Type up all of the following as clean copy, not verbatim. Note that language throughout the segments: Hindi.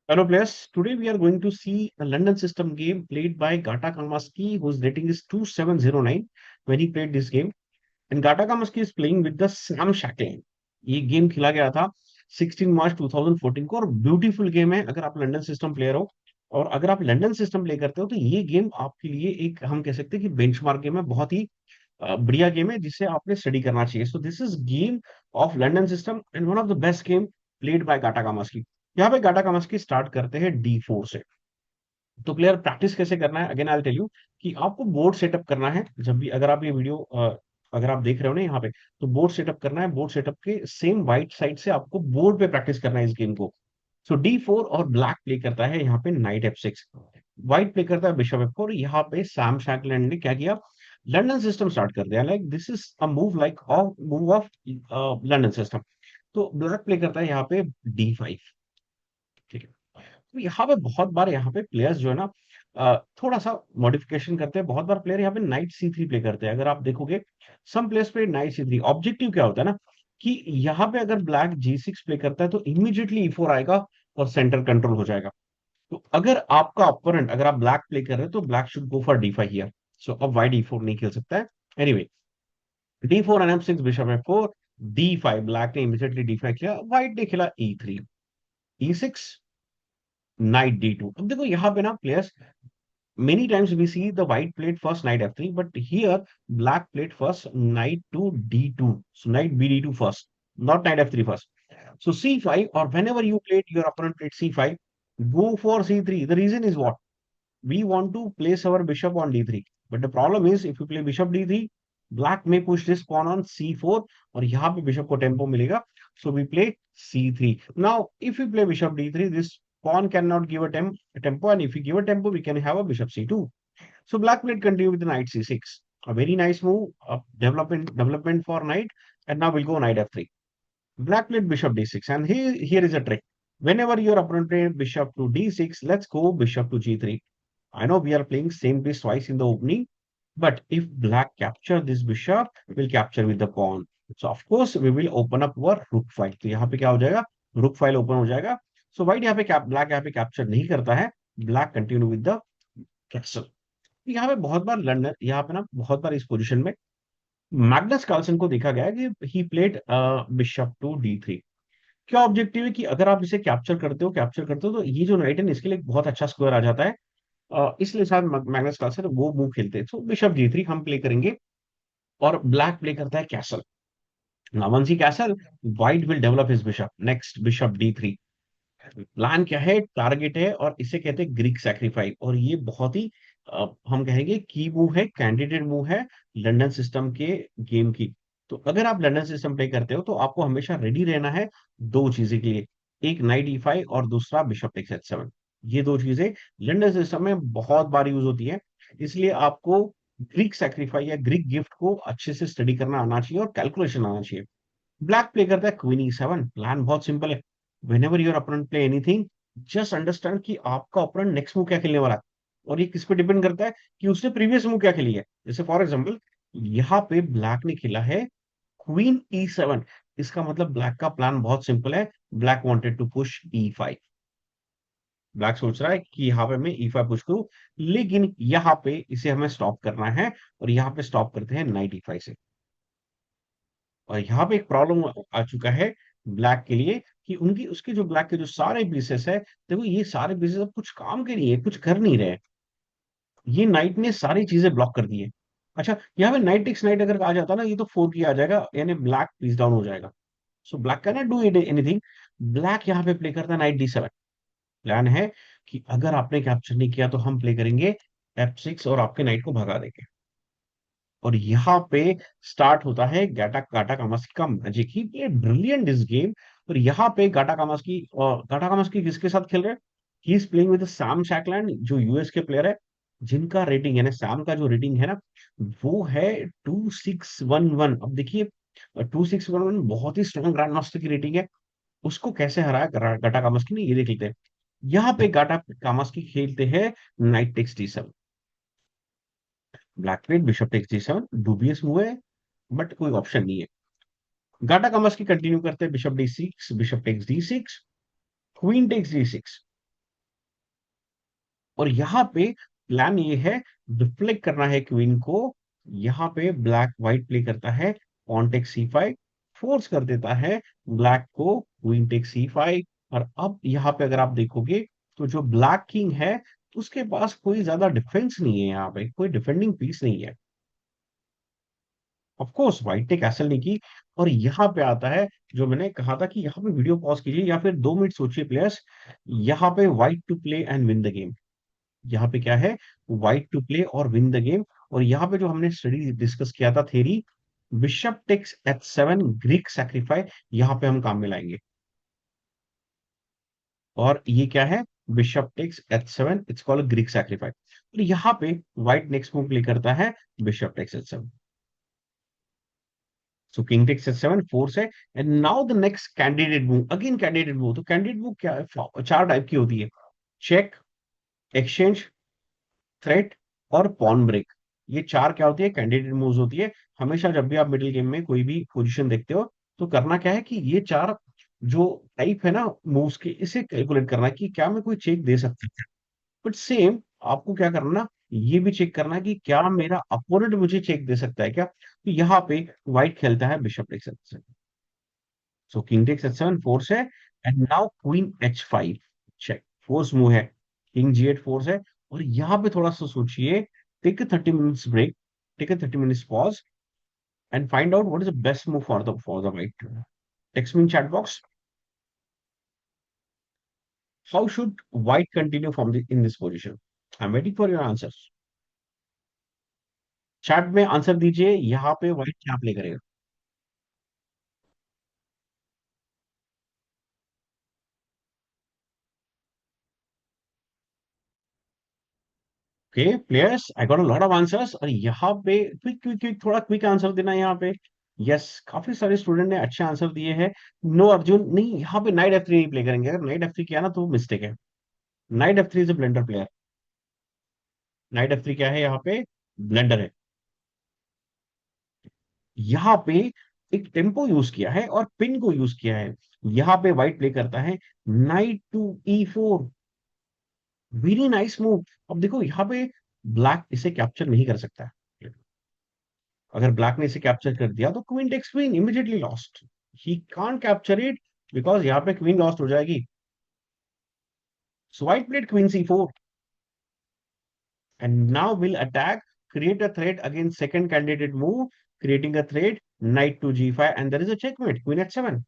Hello players, today we are going to see a London system game played by Gata Kamaski, whose rating is 2709 when he played this game. And Gata Kamaski is playing with the Sam Shackleton. ये गेम खेला गया था 16 मार्च 2014 को और ब्यूटीफुल गेम है अगर आप लंदन सिस्टम प्लेयर हो। और अगर आप लंदन सिस्टम प्ले करते हो तो ये गेम आपके लिए एक हम कह सकते हैं कि बेंचमार्क गेम है, बहुत ही बढ़िया गेम है जिसे आपने स्टडी करना चाहिए। So this is game of London system and one of the best game played by Gata Kamsky. यहाँ पे गाटा कामस्की स्टार्ट करते हैं D4 से। तो प्लेयर प्रैक्टिस कैसे करना है, अगेन आई टेल यू कि आपको बोर्ड सेटअप करना है। जब भी अगर आप ये वीडियो अगर आप देख रहे हो ना यहाँ पे, तो बोर्ड सेटअप करना है। बोर्ड सेटअप के सेम वाइट साइड से आपको बोर्ड पे प्रैक्टिस करना है इस गेम को। सो D4 और ब्लैक प्ले करता है यहाँ पे नाइट F6, व्हाइट प्ले करता है बिशप F4। यहाँ पे सैम शैकलैंड ने क्या किया, लंदन सिस्टम स्टार्ट कर दिया। Like this is a move like of move of London system. तो ब्लैक प्ले करता है यहाँ पे D5। ठीक है, तो यहाँ पे बहुत बार यहाँ पे प्लेयर्स जो है ना थोड़ा सा मॉडिफिकेशन करते हैं। बहुत बार प्लेयर यहाँ पे नाइट C3 प्ले करते हैं। अगर आप देखोगे सम प्लेयर्स पे नाइट C3 ऑब्जेक्टिव क्या होता है ना, कि यहाँ पे अगर ब्लैक G6 प्ले करता है तो इमीडिएटली E4 आएगा और सेंटर कंट्रोल हो जाएगा। तो अगर आपका ओपोनेंट, अगर आप ब्लैक प्ले कर रहे हैं तो black should go for D5 here. So अब वाइट E4 नहीं खेल सकता है। Anyway, D4 and M6 bishop F4, D5 black ने इमीडिएटली D5 किया, व्हाइट ने खेला E3, E6, नाइट D2। अब देखो यहाँ पे ना players, many times we see the white played first knight F3, but here black played first knight to D2. So knight BD2 first, not knight F3 first. So C5, or whenever you played, your opponent played C5, go for C3. The reason is what? We want to place our bishop on D3. But the problem is, if you play bishop D3, black may push this pawn on C4 और यहाँ पे bishop को tempo मिलेगा. So we play C3. Now, if you play bishop D3, this pawn cannot give a tempo, and if you give a tempo, we can have a bishop C2. So black played continue with the knight C6. A very nice move, development for knight, and now we'll go knight F3. Black played bishop D6, and here is a trick. Whenever your opponent played bishop to D6, let's go bishop to G3. I know we are playing same piece twice in the opening, but if black capture this bishop, we'll capture with the pawn. So of course we will open up our rook file. तो यहाँ पे क्या हो जाएगा, rook file open हो जाएगा। So white यहाँ पे black यहाँ पे capture नहीं करता है, black continue with the castle। यहाँ पे बहुत बार लंदन, यहाँ पे ना बहुत बार इस पोजीशन में मैग्नस कार्लसन को देखा गया है कि he played bishop to D3। क्या ऑब्जेक्टिव है कि अगर आप इसे कैप्चर करते हो तो ये जो नाइट है ना, इसके लिए एक बहुत अच्छा स्क्वायर आ जाता है। इसलिए शायद मैग्नस कार्लसन वो मूव खेलते हैं। तो बिशप G3 हम प्ले करेंगे और ब्लैक प्ले करता है कैसल। नाउ वंस ही castle, white will develop his bishop, next bishop D3। Plan क्या है, टारगेट है, और इसे कहते हैं ग्रीक सैक्रिफाइस। और ये बहुत ही हम कहेंगे की मूव है, कैंडिडेट मूव है लंदन सिस्टम के गेम की। तो अगर आप लंदन सिस्टम प्ले करते हो तो आपको हमेशा रेडी रहना है दो चीजें के लिए, एक नाइट E5 और दूसरा बिशप टेक्स H7। ये दो चीजें लंदन सिस्टम में बहुत बार यूज होती है। इसलिए आपको ग्रीक सैक्रिफाइस या ग्रीक गिफ्ट को अच्छे से स्टडी करना आना चाहिए और कैलकुलेशन आना चाहिए। ब्लैक प्ले करता है क्वीन E7। प्लान बहुत सिंपल है, whenever your opponent play anything, just understand कि आपका ओपोनेंट नेक्स्ट मूव क्या खेलने वाला है। और ये किस पे डिपेंड करता है कि उसने प्रीवियस मूव क्या खेली है। जैसे फॉर एग्जांपल यहाँ पे ब्लैक ने खेला है क्वीन E7, इसका मतलब ब्लैक का प्लान बहुत सिंपल है। Black wanted to push E5। Black सोच रहा है कि यहाँ पे मैं E5 पुश करूं, लेकिन यहाँ पे इसे हमें स्टॉप करना है, और यहाँ पे स्टॉप करते हैं नाइट E5 से। और यहाँ पे एक प्रॉब्लम आ चुका है ब्लैक के लिए कि उनकी उसके जो ब्लैक के जो सारे पीसेस है, देखो ये सारे पीसेस अब कुछ काम के नहीं है, कुछ कर नहीं रहे। ये नाइट ने सारी चीजें ब्लॉक कर दी है। अच्छा, यहाँ पे नाइट टेक्स नाइट अगर आ जाता ना, ये तो 4 की आ जाएगा, यानी ब्लैक पीस डाउन हो जाएगा। So black can not do anything. Black यहाँ पे प्ले करता है नाइट D7। प्लान है कि अगर आपने कैप्चर नहीं किया तो हम प्ले करेंगे F6 और आपके नाइट को भगा देंगे। और यहाँ पे स्टार्ट होता है गाटा गाटा कामास्की का मैजिक। ही प्ले ब्रिलियंट इस गेम। और यहाँ पे गाटा कामास्की किसके साथ खेल रहे हैं, he is playing with Sam Shankland, जो यूएस के प्लेयर है, जिनका रेटिंग है ना, सैम का जो रेटिंग है ना, वो है 2611। अब देखिए 2611 बहुत ही स्ट्रॉन्ग ग्रैंड मास्टर की रेटिंग है। उसको कैसे हराया गाटा कामास्की ने, ये देख लेते हैं। यहाँ पे गाटा कामास्की खेलते हैं knight takes D7। Black played bishop takes D7 dubious move है, बट कोई ऑप्शन नहीं है। गाटा कमस की कंटिन्यू करते हैं bishop D6, bishop takes D6, queen takes D6। और यहाँ पे प्लान ये है, डिफ्लेक्ट करना है क्वीन को। यहाँ पे ब्लैक व्हाइट प्ले करता है पॉन टेक C5, फोर्स कर देता है ब्लैक को क्वीन टेक C5। और अब यहाँ पे अगर आप देखोगे तो जो ब्लैक किंग है उसके पास कोई ज्यादा डिफेंस नहीं है, यहाँ पे कोई डिफेंडिंग पीस नहीं है। ऑफ कोर्स व्हाइट ने कैसल नहीं की। और यहाँ पे आता है जो मैंने कहा था कि यहाँ पे वीडियो पॉज कीजिए या फिर 2 मिनट सोचिए प्लेयर्स। यहाँ पे white to play and win the game. यहाँ पे क्या है, व्हाइट टू प्ले और विन द गेम। और यहाँ पे जो हमने स्टडी डिस्कस किया था theory, bishop takes H7 Greek sacrifice, यहाँ पे हम काम में लाएंगे। और ये क्या है, bishop takes H7, it's called Greek sacrifice. और यहाँ पे व्हाइट नेक्स्ट मूव प्ले करता है bishop takes H7। So king takes H7 force है। And now the next candidate move, again candidate move. तो कैंडिडेट मूव क्या है, चार टाइप की होती है: चेक, एक्सचेंज, थ्रेट और पॉन ब्रेक। ये चार क्या होती है, कैंडिडेट मूव्स होती है। हमेशा जब भी आप मिडिल गेम में कोई भी पोजीशन देखते हो तो करना क्या है कि ये चार जो टाइप है ना मूव्स के, इसे कैलकुलेट करना है कि क्या मैं कोई चेक दे सकता हूँ। बट सेम आपको क्या करना, ये भी चेक करना है कि क्या मेरा अपोनेंट मुझे चेक दे सकता है क्या। तो यहाँ पे व्हाइट खेलता है bishop takes H7। So king takes H7 force है। And now queen H5 check, force move है। किंग G8 फोर्स है। और यहाँ पे थोड़ा सा सोचिए, take a 30 minutes break, take a 30 minutes pause and find out what is the best move for the white. Text me in chat box, how should white continue from in this position. I am waiting for your answers. Chat में आंसर दीजिए, यहाँ पे व्हाइट क्या प्ले करेगा। Okay players, I got a lot of answers. और यहाँ पे क्विक क्विक क्विक थोड़ा क्विक आंसर देना है यहाँ पे। यस, काफी सारे स्टूडेंट ने अच्छे आंसर दिए हैं। नो अर्जुन नहीं, यहाँ पे नाइट F3 नहीं प्ले करेंगे। अगर नाइट F3 किया ना तो मिस्टेक है। Night F3 is a blender player. Night F3 क्या है, यहाँ पे ब्लेंडर है। यहाँ पे एक टेम्पो यूज किया है और पिन को यूज किया है। यहाँ पे व्हाइट प्ले करता है knight to E4। Very nice move. अब देखो यहाँ पे ब्लैक इसे कैप्चर नहीं कर सकता है। अगर ब्लैक ने इसे कैप्चर कर दिया तो queen takes queen immediately lost. He can't capture it because यहाँ पे क्वीन लॉस्ट हो जाएगी। So white played queen C4 and now will attack, create a threat against second candidate move, creating a threat knight to G5 and there is a checkmate, queen H7।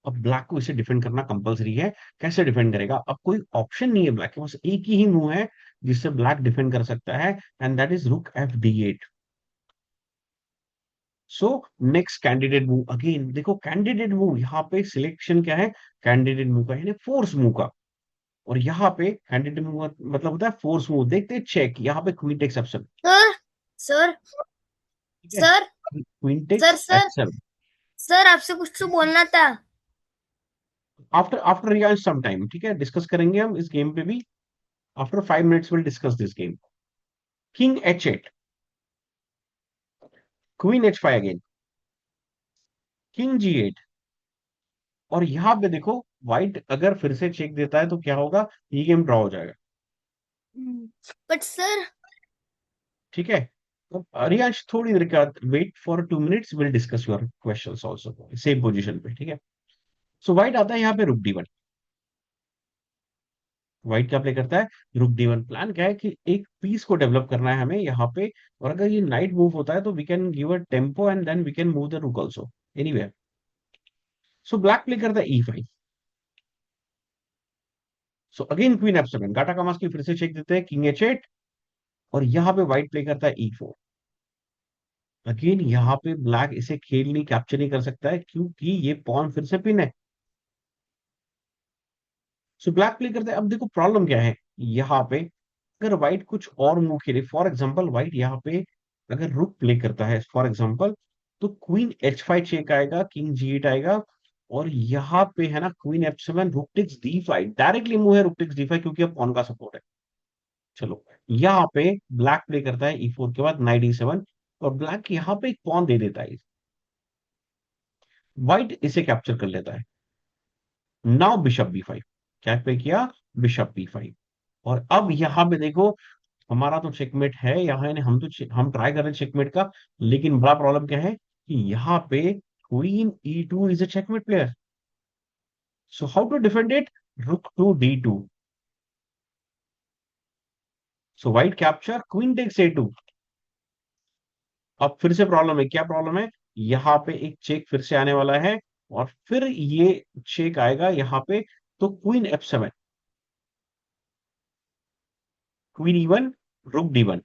अब ब्लैक को इसे डिफेंड करना कंपलसरी है। कैसे डिफेंड करेगा, अब कोई ऑप्शन नहीं है ब्लैक के पास, एक ही मूव है जिससे ब्लैक डिफेंड कर सकता है एंड दैट इज रुक FD8। So next candidate move, again देखो कैंडिडेट मूव यहाँ पे सिलेक्शन क्या है, कैंडिडेट मूव का यानी फोर्स मूव का। और यहाँ पे कैंडिडेट मूव मतलब होता है फोर्स मूव। देखते हैं चेक, यहाँ पे queen takes F7। Sir sir ठीक है, sir queen sir takes sir H7। Sir आपसे कुछ तो बोलना था। After after real some time, ठीक है, डिस्कस करेंगे हम इस गेम पे भी। After 5 minutes will discuss this game. King H8, queen H5 again, king G8। और यहाँ पे देखो व्हाइट अगर फिर से चेक देता है तो क्या होगा, ये गेम ड्रॉ हो जाएगा। बट सर ठीक है, तो रियांश थोड़ी देर का wait for 2 minutes, will discuss your questions also same position पे। ठीक है, सो व्हाइट आता है यहाँ पे रुक D1। व्हाइट क्या प्ले करता है, रुक D1। प्लान क्या है कि एक पीस को डेवलप करना है हमें यहाँ पे। और अगर ये नाइट मूव होता है तो we can give a tempo and then we can move the rook also anywhere. So black play करता है E5। So again queen F7, गाटा कामास की फिर से चेक देते हैं किंग H8। और यहाँ पे व्हाइट प्ले करता है E4। अगेन यहाँ पे ब्लैक इसे खेल नहीं, कैप्चर नहीं कर सकता है क्योंकि ये पॉन फिर से पिन है। सो ब्लैक प्ले करता है। अब देखो प्रॉब्लम क्या है यहाँ पे, अगर व्हाइट कुछ और मूव खेले, फॉर एग्जांपल व्हाइट यहाँ पे अगर रुक प्ले करता है फॉर एग्जांपल, तो क्वीन H5 चेक आएगा, किंग G8 आएगा। और यहाँ पे है ना queen F7, rook takes D5, directly move है रुक टेक्स D5 क्योंकि अब पॉन का सपोर्ट है। चलो, यहाँ पे ब्लैक प्ले करता है E4 के बाद नाइट E7। और ब्लैक यहाँ पे एक पॉन दे देता है, व्हाइट इसे कैप्चर कर लेता है। Now bishop B5। क्या प्ले किया, बिशप P5। और अब यहाँ पे देखो, हमारा तो चेकमेट है यहाँ, हम ट्राई कर रहे हैं चेकमेट का, लेकिन बड़ा प्रॉब्लम क्या है कि यहाँ पे queen E2 is a checkmate player. So how to defend it, rook to D2। So white capture, queen takes A2। अब फिर से प्रॉब्लम है, क्या प्रॉब्लम है, यहाँ पे एक चेक फिर से आने वाला है, और फिर ये चेक आएगा यहाँ पे, तो queen F7, queen E1, rook D1,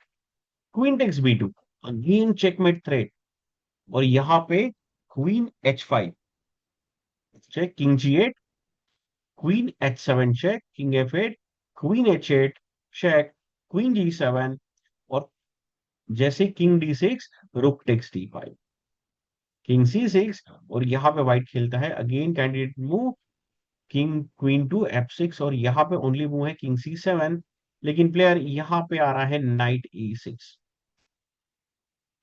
queen takes B2, again checkmate threat. और यहाँ पे queen H5 check, king G8, queen H7 check, king F8, queen H8 check, queen G7, और जैसे king D6, rook takes D5, king C6। और यहाँ पे व्हाइट खेलता है again candidate move, king queen to F6, और यहाँ पे ओनली मूव है किंग C7। लेकिन प्लेयर यहाँ पे आ रहा है नाइट E6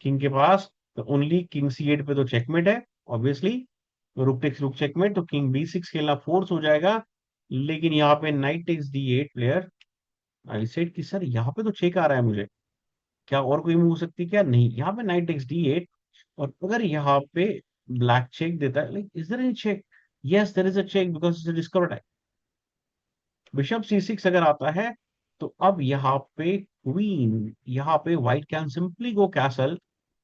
किंग के पास, तो ओनली किंग C8 पे तो चेकमेट है ऑब्वियसली, रुक टेक्स रुक चेकमेट, तो किंग B6 खेलना फोर्स हो जाएगा। लेकिन यहाँ पे knight takes D8 player, I said कि सर यहाँ पे तो चेक आ रहा है मुझे, क्या और कोई मूव हो सकती है क्या, नहीं, यहाँ पे नाइट टेक्स D8। और अगर यहाँ पे ब्लैक चेक देता है, like is there any check, yes there is a check because it's a discovered. Bishop C6 अगर आता है, तो अब यहाँ पे क्वीन, यहाँ पे white can simply go castle,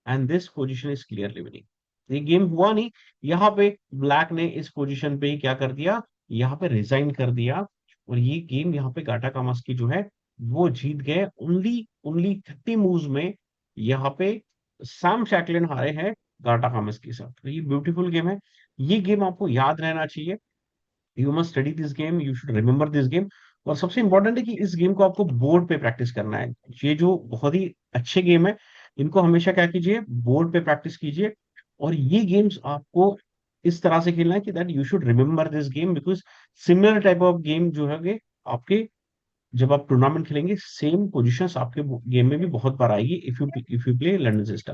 and this position is clearly winning. ये गेम हुआ नहीं, यहाँ पे ब्लैक ने इस पोजीशन पे ही क्या कर दिया, यहाँ पे रिजाइन कर दिया, और ये गेम यहाँ पे गाटा कामस्की जो है वो जीत गए ओनली ओनली 30 मूव्स में। यहाँ पे सैम शैकलिन हारे हैं गाटा कामस्की के साथ। तो ये ब्यूटीफुल गेम है, ये गेम आपको याद रहना चाहिए। You must study this game, you should remember this game. और सबसे इंपॉर्टेंट है कि इस गेम को आपको बोर्ड पे प्रैक्टिस करना है। ये जो बहुत ही अच्छे गेम है, इनको हमेशा क्या कीजिए, बोर्ड पे प्रैक्टिस कीजिए। और ये गेम्स आपको इस तरह से खेलना है कि that you should remember this game, because similar type of game जो है आपके, जब आप टूर्नामेंट खेलेंगे सेम पोजीशंस आपके गेम में भी बहुत बार आएगी, if you play London system.